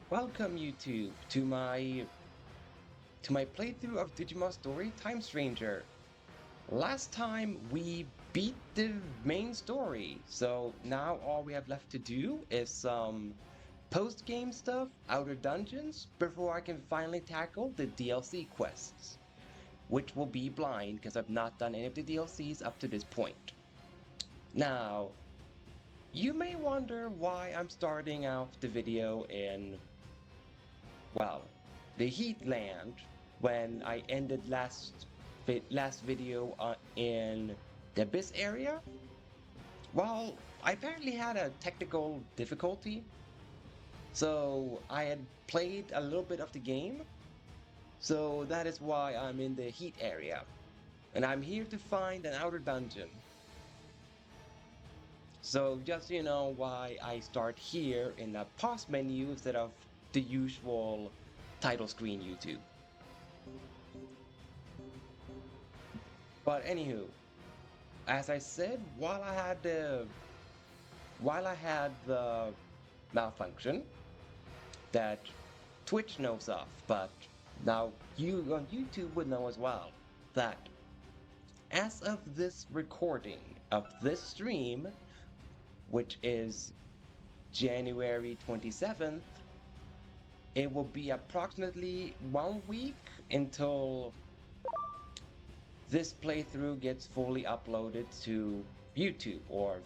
Welcome YouTube to my playthrough of Digimon Story Time Stranger. Last time we beat the main story, so now all we have left to do is some post-game stuff, outer dungeons, before I can finally tackle the DLC quests, which will be blind because I've not done any of the DLCs up to this point. Now, you may wonder why I'm starting out the video in well, the Heatland when I ended last video in the Abyss area. Well, I apparently had a technical difficulty, so I had played a little bit of the game. So that is why I'm in the Heat area, and I'm here to find an outer dungeon. So just so you know why I start here in the pause menu instead of the usual title screen YouTube. But anywho, as I said, while I had the malfunction that Twitch knows of, but now you on YouTube would know as well that as of this recording of this stream, which is January 27th, it will be approximately 1 week until this playthrough gets fully uploaded to YouTube, or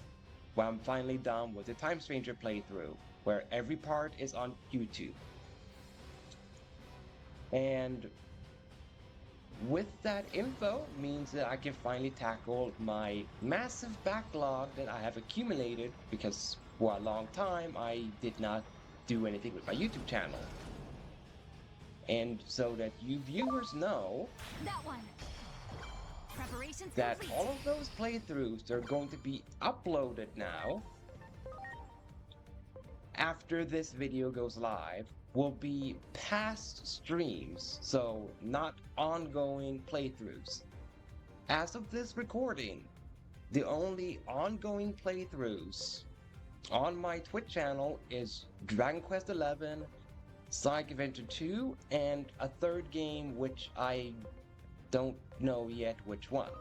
when I'm finally done with the Time Stranger playthrough, where every part is on YouTube. And with that info means that I can finally tackle my massive backlog that I have accumulated because for a long time I did not do anything with my YouTube channel. And so that you viewers know That one. Preparations that complete. all of those playthroughs are going to be uploaded now after this video goes live, will be past streams, so not ongoing playthroughs. As of this recording, the only ongoing playthroughs on my Twitch channel is Dragon Quest XI, Sonic Adventure 2, and a third game which I don't know yet which one.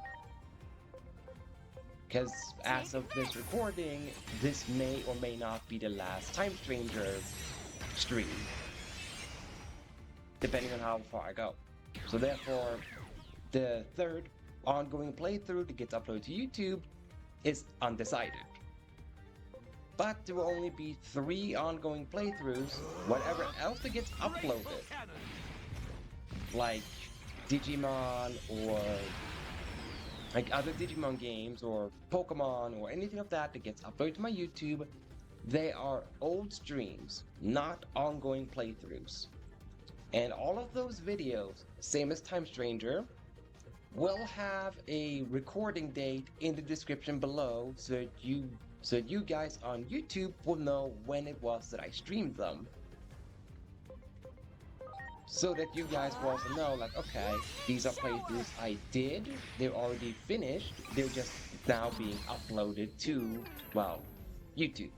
Because as of this recording, this may or may not be the last Time Stranger stream, depending on how far I go. So therefore, the third ongoing playthrough that gets uploaded to YouTube is undecided. But there will only be 3 ongoing playthroughs, whatever else that gets uploaded, like Digimon or like other Digimon games or Pokemon or anything of that that gets uploaded to my YouTube, they are old streams, not ongoing playthroughs. And all of those videos, same as Time Stranger, will have a recording date in the description below so that you guys on YouTube will know when it was that I streamed them. So that you guys will also know, like, okay, these are playthroughs I did, they're already finished, they're just now being uploaded to, well, YouTube.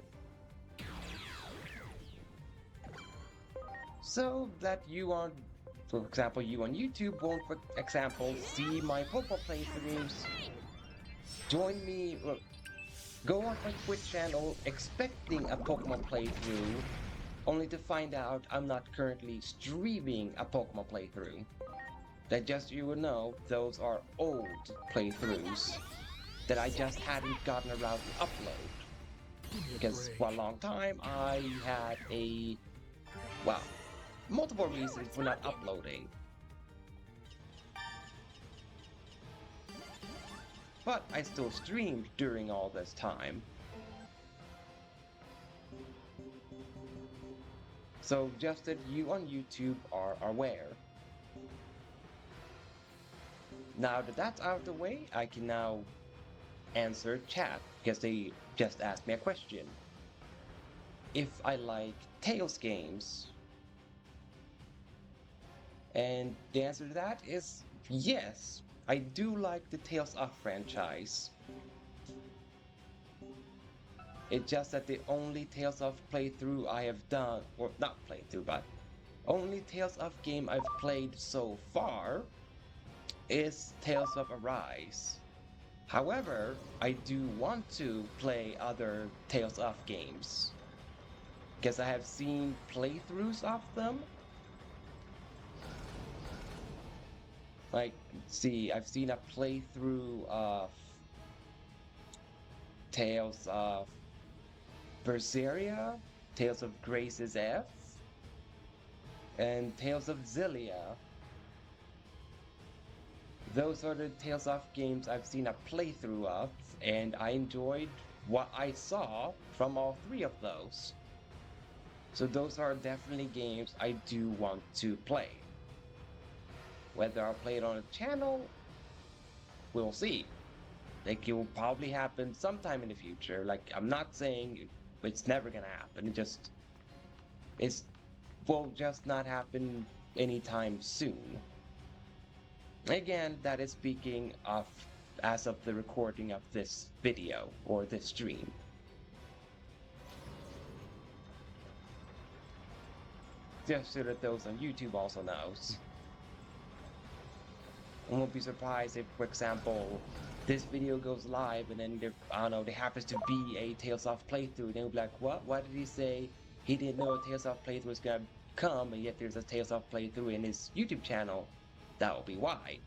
So that you on, for example, you on YouTube won't, for example, see my Pokemon playthroughs. Join me, go on my Twitch channel expecting a Pokemon playthrough, only to find out I'm not currently streaming a Pokemon playthrough. That just so you would know, those are old playthroughs that I just hadn't gotten around to upload. Because for a long time I had multiple reasons for not uploading. But I still streamed during all this time. So just that you on YouTube are aware. Now that that's out of the way, I can now answer chat, because they just asked me a question. If I like Tales games. And the answer to that is yes, I do like the Tales of franchise. It's just that the only Tales of playthrough I have done, or not playthrough, but only Tales of game I've played so far is Tales of Arise. However, I do want to play other Tales of games because I have seen playthroughs of them. Like, see, I've seen a playthrough of Tales of Berseria, Tales of Grace's F, and Tales of Zillia. Those are the Tales of games I've seen a playthrough of, and I enjoyed what I saw from all three of those. So those are definitely games I do want to play. Whether I'll play it on a channel, we'll see. Like, it will probably happen sometime in the future. Like, I'm not saying it's never gonna happen. It will just not happen anytime soon. Again, that is speaking of as of the recording of this video or this stream. Just so that those on YouTube also knows. I won't be surprised if, for example, this video goes live and then there, I don't know, there happens to be a Tales of playthrough, and they'll be like, what? Why did he say he didn't know a Tales of playthrough was gonna come, and yet there's a Tales of playthrough in his YouTube channel? That will be why.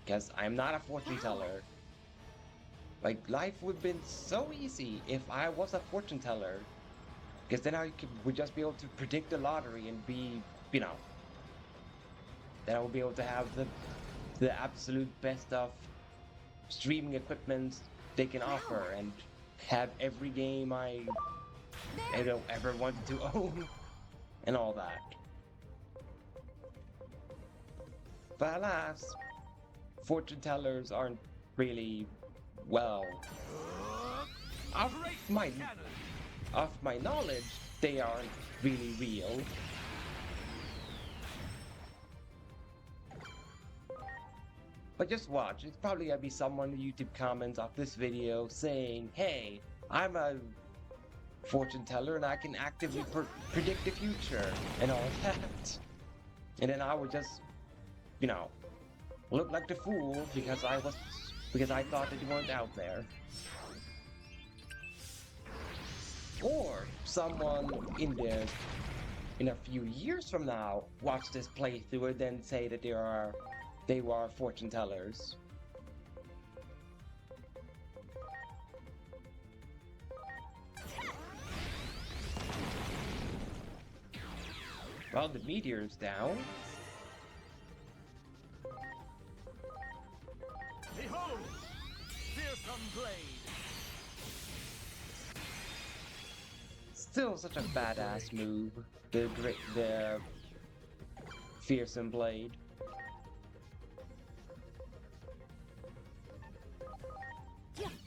Because I'm not a fortune teller. Like, life would have been so easy if I was a fortune teller. Because then would just be able to predict the lottery and be, you know, then I would be able to have the absolute best of streaming equipment they can offer and have every game I ever wanted to own and all that. But alas, fortune tellers aren't really, well, of my knowledge, they aren't really real. But just watch, it's probably gonna be someone in the YouTube comments of this video saying, hey, I'm a fortune teller and I can actively predict the future and all that. And then I would just, you know, look like the fool because I thought that you weren't out there. Or someone in a few years from now watch this playthrough and then say that they were fortune tellers. Well, the meteor's down. Behold, fearsome blade. Still such a badass move. The fearsome blade.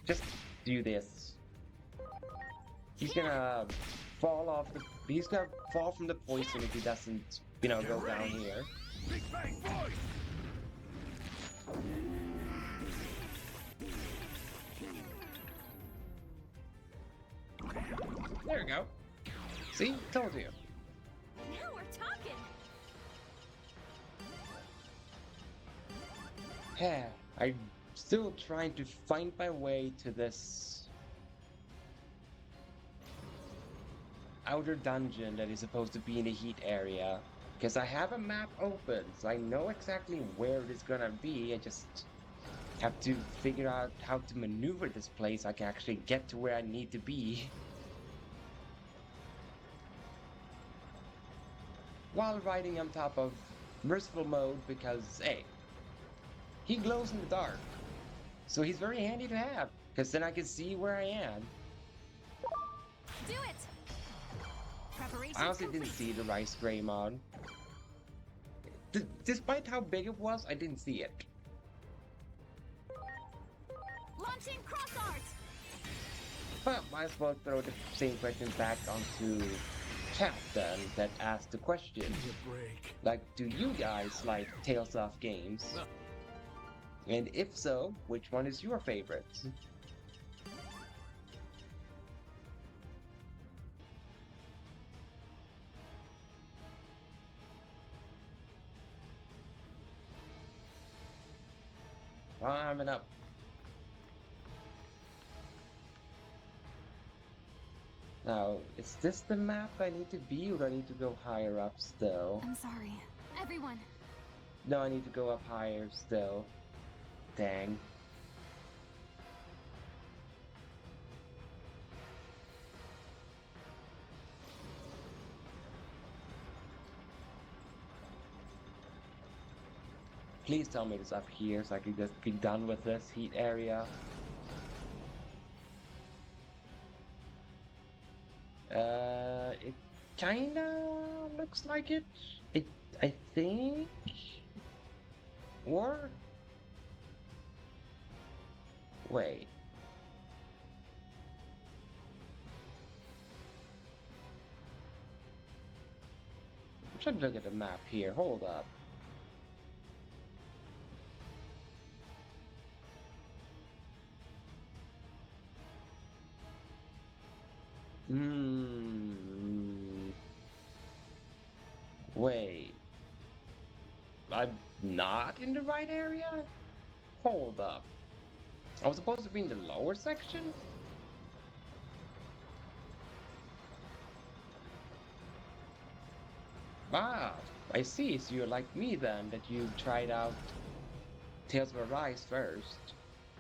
Just do this. He's gonna he's gonna fall from the poison if he doesn't, you know, go down here. Big bang voice. There we go. See? Told you. Now we're talking. Yeah, I'm still trying to find my way to this outer dungeon that is supposed to be in the heat area. Because I have a map open, so I know exactly where it is gonna be. I just have to figure out how to maneuver this place so I can actually get to where I need to be. While riding on top of merciful mode because, hey, he glows in the dark. So he's very handy to have, because then I can see where I am. Do it. Preparations I honestly complete. didn't see the Rice Greymon. Despite how big it was, I didn't see it. Launching cross art. But might as well throw the same question back onto chat then, that asked the question. Like, do you guys like Tales of games? And if so, which one is your favorite? Climbing up. Now, is this the map I need to be, or do I need to go higher up still? I'm sorry. Everyone, No, I need to go up higher still. Dang. Please tell me it's up here so I can just be done with this heat area. It kinda looks like it. I think. Or wait. I'm trying to look at the map here. Hold up. Hmm. Wait. I'm not in the right area? Hold up. I was supposed to be in the lower section? Ah, I see. So you're like me then, that you tried out Tales of Arise first.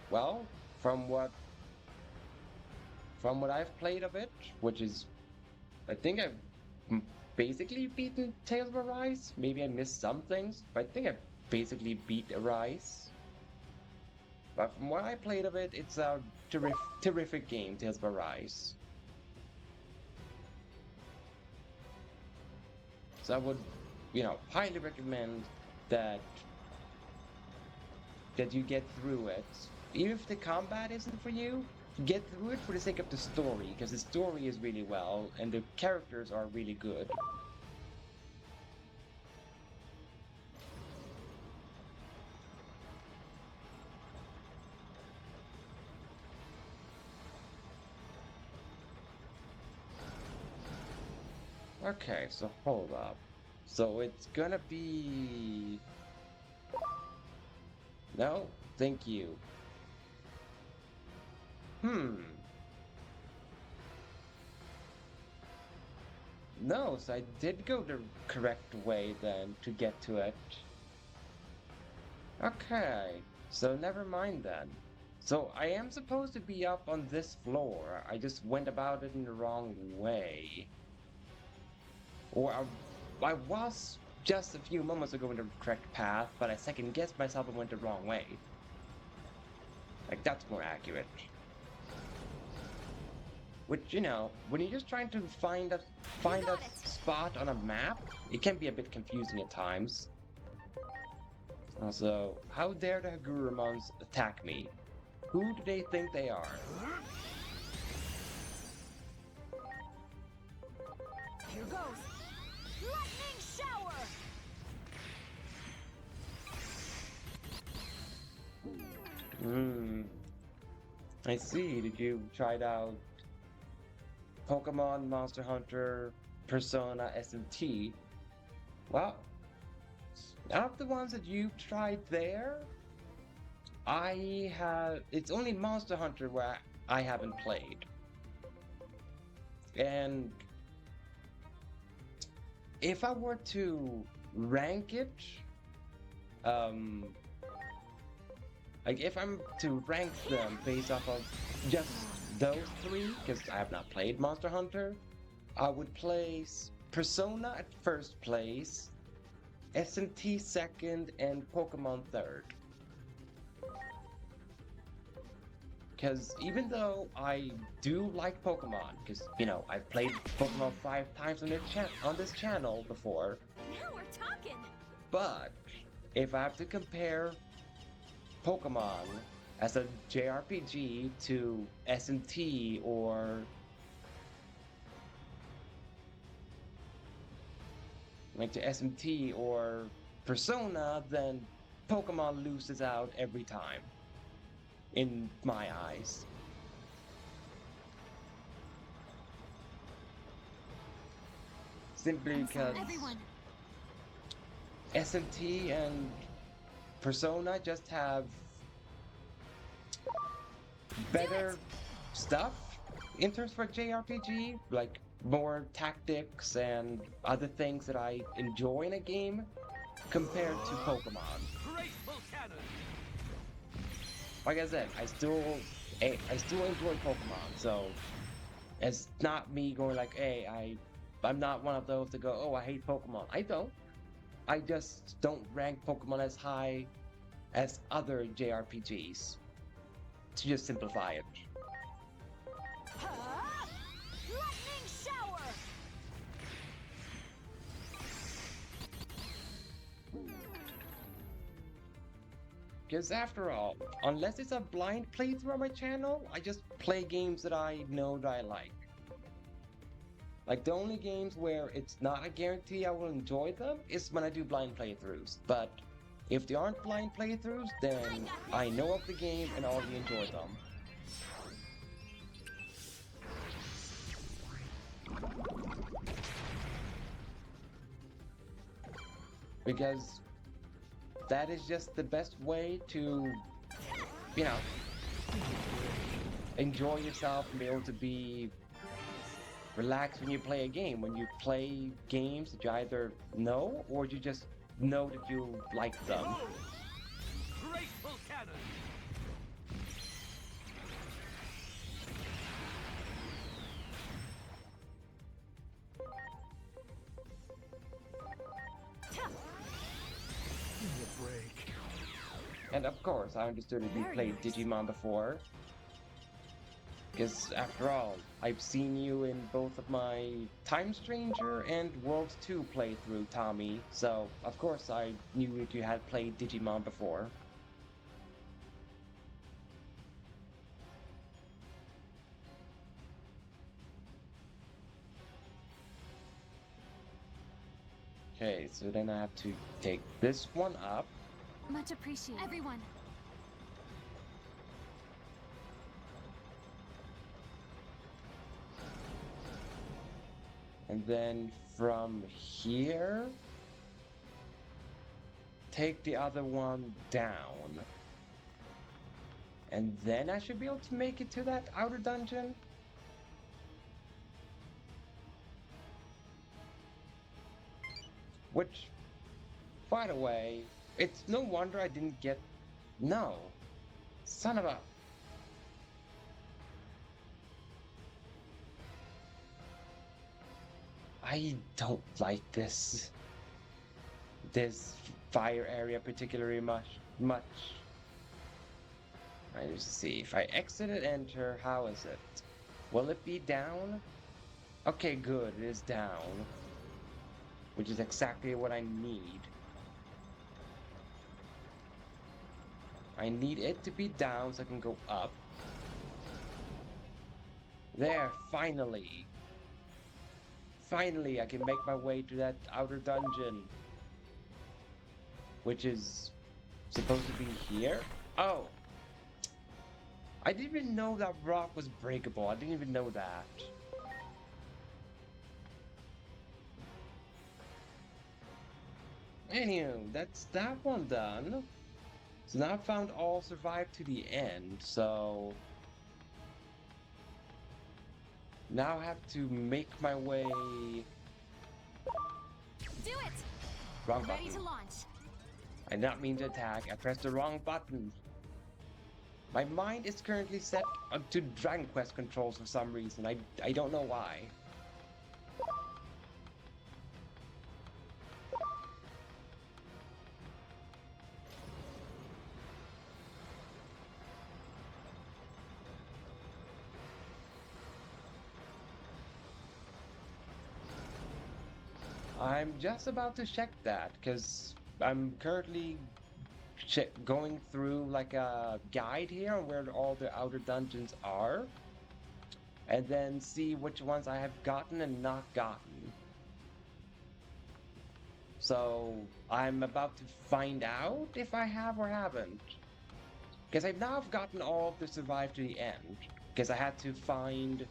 Well, from what I've played of it, which is, I think I've basically beaten Tales of Arise. Maybe I missed some things, but I think I basically beat Arise. But from what I played of it, it's a terrific game, Tales of Arise. So I would, highly recommend that you get through it. Even if the combat isn't for you, get through it for the sake of the story, because the story is really well and the characters are really good. Okay, so hold up. So it's gonna be... No, thank you. No, so I did go the correct way then to get to it. Okay, so never mind then. So I am supposed to be up on this floor. I just went about it in the wrong way. Or I was just a few moments ago in the correct path, but I second guessed myself and went the wrong way. Like, that's more accurate. Which, when you're just trying to find a spot on a map, it can be a bit confusing at times. Also, how dare the Hagurumons attack me? Who do they think they are? here goes. Lightning shower. I see. Did you try out Pokemon, Monster Hunter, Persona, SMT? Well, out of the ones that you've tried there, it's only Monster Hunter where I haven't played. And if I were to rank it, like if I'm to rank them based off of just those three, because I have not played Monster Hunter, I would place Persona at first place, SMT second, and Pokemon third. Because even though I do like Pokemon, because, I've played Pokemon 5 times on this channel before, Now we're talking. but if I have to compare Pokemon as a JRPG to SMT or Persona, then Pokemon loses out every time, in my eyes. Simply because Everyone, SMT and Persona just have better stuff in terms for JRPG, like more tactics and other things that I enjoy in a game compared to Pokemon. Graceful cannon. Like I said, I still enjoy Pokemon, so it's not me going like, hey, I'm not one of those that go, oh, I hate Pokemon. I don't. I just don't rank Pokemon as high as other JRPGs. To just simplify it. Huh? Lightning shower. Because after all, unless it's a blind playthrough on my channel, I just play games that I know that I like. Like the only games where it's not a guarantee I will enjoy them is when I do blind playthroughs. But if they aren't blind playthroughs, then I know of the game and already enjoy them. Because that is just the best way to, you know, enjoy yourself and be able to be relaxed when you play a game. When you play games that you either know or you just know that you like them. Behold. Graceful cannon. Give me a break. And of course, I understood that you Very played nice. Digimon before. Because after all, I've seen you in both of my Time Stranger and World 2 playthrough, Tommy. So, of course, I knew that you had played Digimon before. Okay, so then I have to take this one up. Much appreciated. Everyone. And then from here, take the other one down. And then I should be able to make it to that outer dungeon. Which, by the way, it's no wonder I didn't get... No. Son of a... I don't like this fire area particularly much. I need to see if I exit and enter. How is it? Will it be down? Okay, good. It is down, which is exactly what I need. I need it to be down so I can go up. There, finally. Finally, I can make my way to that outer dungeon. Which is supposed to be here? Oh! I didn't even know that rock was breakable. I didn't even know that. Anywho, that's that one done. So now I've found all survived to the end, so... Now I have to make my way... Do it. Wrong Ready button. to launch. I did not mean to attack. I pressed the wrong button. My mind is currently set to Dragon Quest controls for some reason. I don't know why. I'm just about to check that, because I'm currently going through like a guide here on where all the outer dungeons are. And then see which ones I have gotten and not gotten. So I'm about to find out if I have or haven't. Because I've now gotten all of the survive to the end. Because I had to find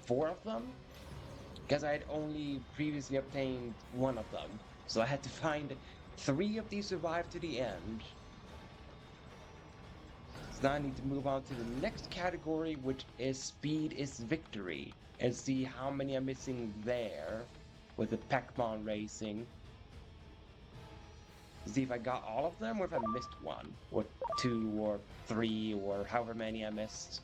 4 of them. Because I had only previously obtained 1 of them. So I had to find 3 of these survive to the end. So now I need to move on to the next category, which is Speed is Victory, and see how many I'm missing there with the Pac-Man racing. See if I got all of them or if I missed one, or two, or three, or however many I missed.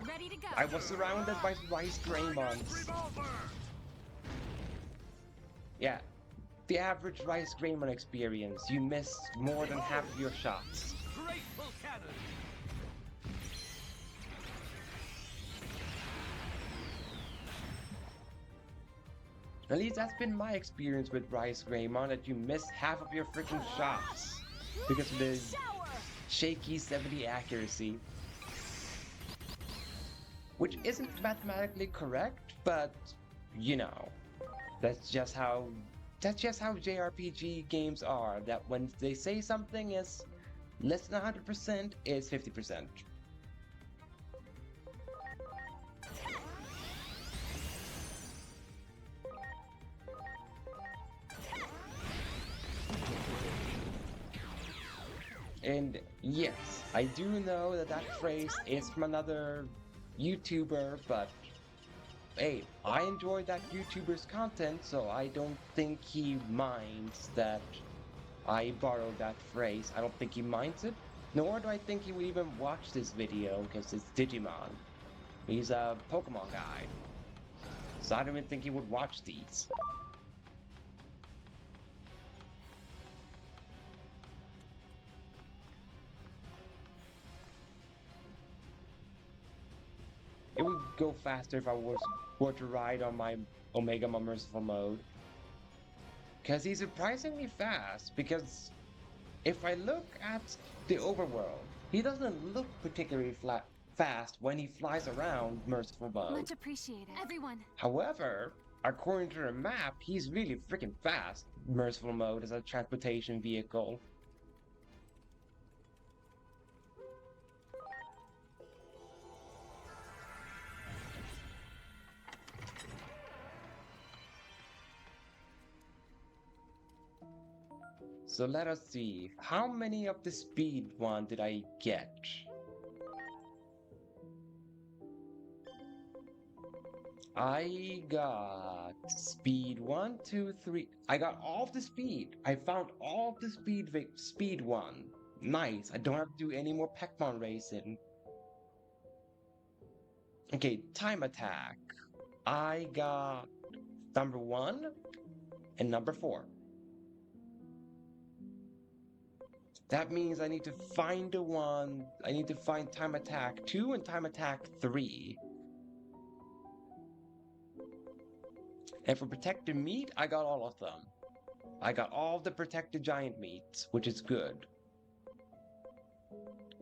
Ready to go. I was surrounded by Rice Greymons. Revolver! Yeah, the average Rice Greymon experience, you missed more than half of your shots. Grateful cannon! At least that's been my experience with Rice Greymon, that you miss half of your freaking shots because of the Shower. shaky 70 accuracy. Which isn't mathematically correct, but you know, that's just how JRPG games are, that when they say something is less than 100%, it's 50%. And yes, I do know that that phrase is from another YouTuber, but hey, I enjoy that YouTuber's content, so I don't think he minds that I borrowed that phrase. I don't think he minds it, nor do I think he would even watch this video, because it's Digimon. He's a Pokemon guy, so I don't even think he would watch these. It would go faster if I were to ride on my Omega Merciful mode. Because he's surprisingly fast, because if I look at the overworld, he doesn't look particularly fast when he flies around Merciful mode. Much appreciated. Everyone. However, according to the map, he's really freaking fast, Merciful mode as a transportation vehicle. So let us see, how many of the speed one did I get? I got speed 1, 2, 3. I got all of the speed. I found all of the speed 1. Nice. I don't have to do any more Pac-Man racing. Okay, time attack. I got number 1 and number 4. That means I need to find the one. I need to find time attack 2 and time attack 3. And for protected meat, I got all of them. I got all the protected giant meats, which is good.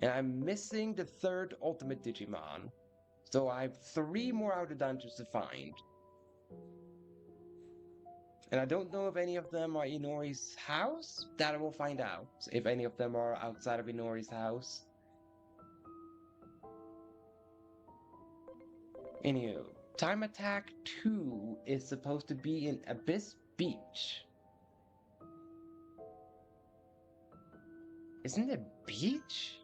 And I'm missing the third ultimate Digimon. So I have 3 more outer dungeons to find. And I don't know if any of them are Inori's house. That I will find out, if any of them are outside of Inori's house. Anywho, time attack 2 is supposed to be in Abyss Beach. Isn't it beach?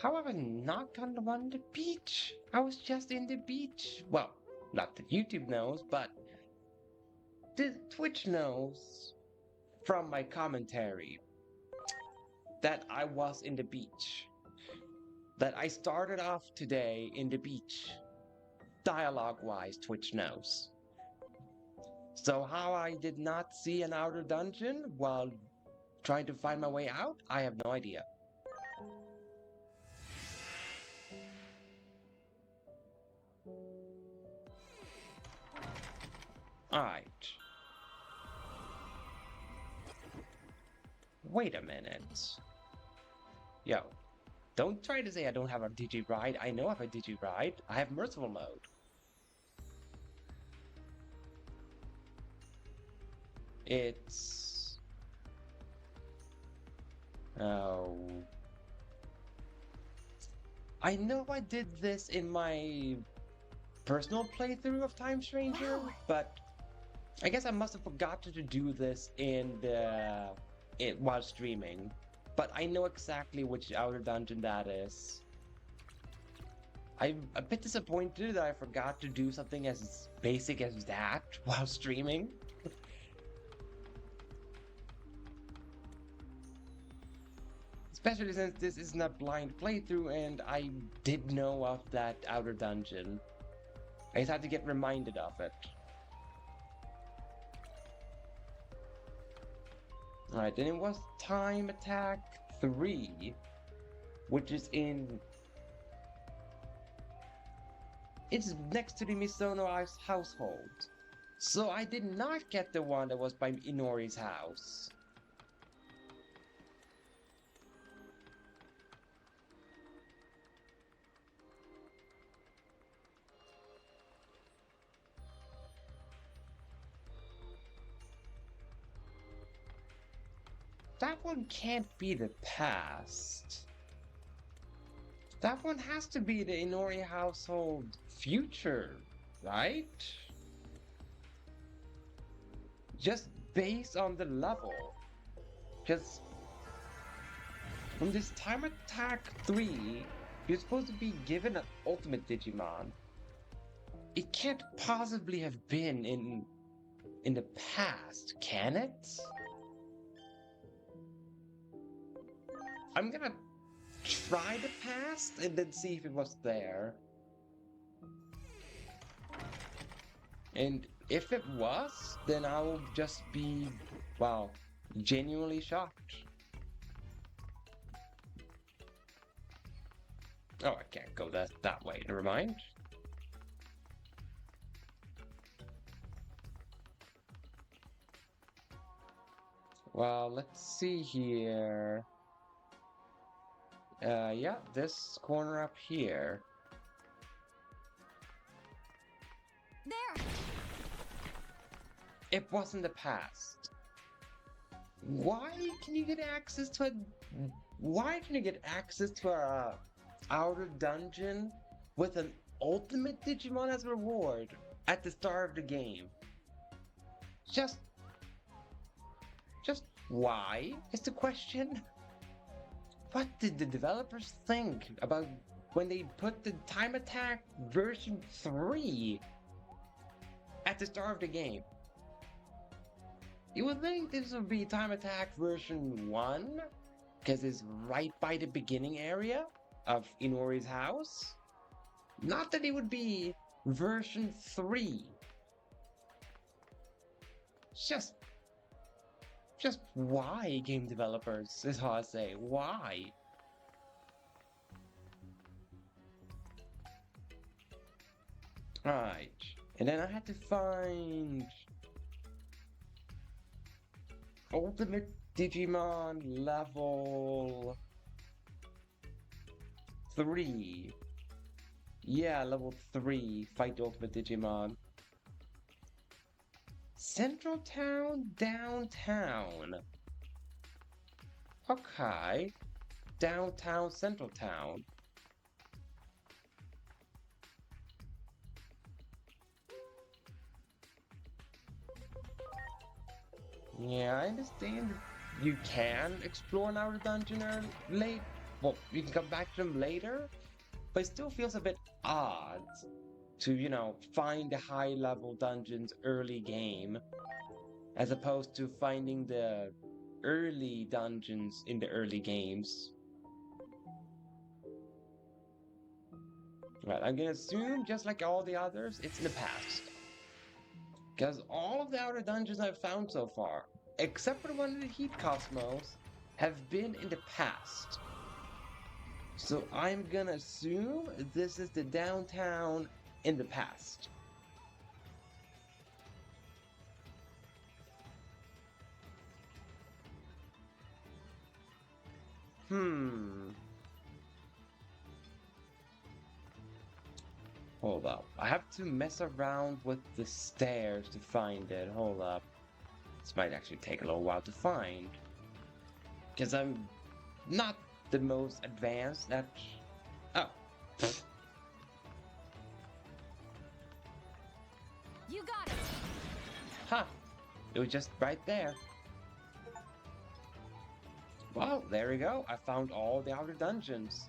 How have I not gotten the one in the beach? I was just in the beach. Well, not that YouTube knows, but the Twitch knows from my commentary that I was in the beach. That I started off today in the beach. Dialogue-wise, Twitch knows. So how I did not see an outer dungeon while trying to find my way out, I have no idea. Alright. Wait a minute. Yo, don't try to say I don't have a Digi-Ride. I know I have a Digi-Ride. I have Merciful mode. It's... Oh... I know I did this in my personal playthrough of Time Stranger, Wow. but I guess I must have forgotten to do this in it while streaming, but I know exactly which outer dungeon that is. I'm a bit disappointed that I forgot to do something as basic as that while streaming. Especially since this isn't a blind playthrough and I did know of that outer dungeon. I just had to get reminded of it. Alright, then it was Time Attack 3, which is in... It's next to the Misono household. So I did not get the one that was by Inori's house. That one can't be the past. That one has to be the Inori household future, right? Just based on the level. Because from this Time Attack 3, you're supposed to be given an ultimate Digimon. It can't possibly have been in the past, can it? I'm gonna try the past and then see if it was there. And if it was, then I will just be, wow, genuinely shocked. Oh, I can't go that way, never mind. Well, let's see here. Yeah, this corner up here. There! It wasn't the past. Why can you get access to a... Why can you get access to a outer dungeon with an ultimate Digimon as a reward at the start of the game? Just why is the question? What did the developers think about when they put the Time Attack version 3 at the start of the game? You would think this would be Time Attack version 1, because it's right by the beginning area of Inori's house. Not that it would be version 3. Just why, game developers, is all I say. Why? Alright. And then I had to find... Ultimate Digimon level... 3. Yeah, level 3. Fight Ultimate Digimon. Central Town, Downtown. Okay. Downtown, Central Town. Yeah, I understand you can explore an outer dungeon or late. Well, you can come back to them later, but it still feels a bit odd to, you know, find the high-level dungeons early game, as opposed to finding the early dungeons in the early games. Right, I'm gonna assume, just like all the others, it's in the past. Because all of the outer dungeons I've found so far, except for the one in the Heat Cosmos, have been in the past. So I'm gonna assume this is the downtown in the past. Hold up. I have to mess around with the stairs to find it. Hold up. This might actually take a little while to find. Because I'm not the most advanced at... Oh. You got it! Huh. It was just right there. Well, there we go. I found all the outer dungeons.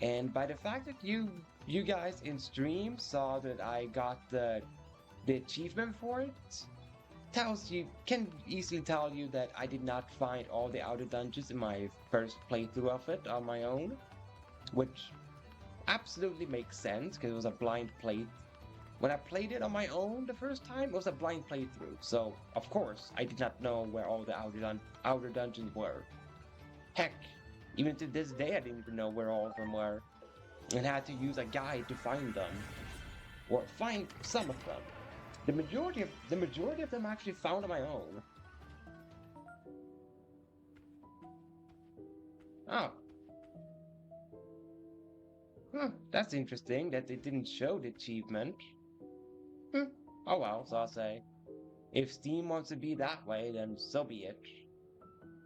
And by the fact that you guys in stream saw that I got the achievement for it, tells you can easily tell you that I did not find all the outer dungeons in my first playthrough of it on my own, which absolutely makes sense because it was a blind play. When I played it on my own the first time, it was a blind playthrough, so of course I did not know where all the outer dungeons were. Heck, even to this day I didn't even know where all of them were, and had to use a guide to find them, or find some of them. The majority of them I actually found on my own. Oh, that's interesting that they didn't show the achievement. Hmm. Oh well, so I'll say. If Steam wants to be that way, then so be it.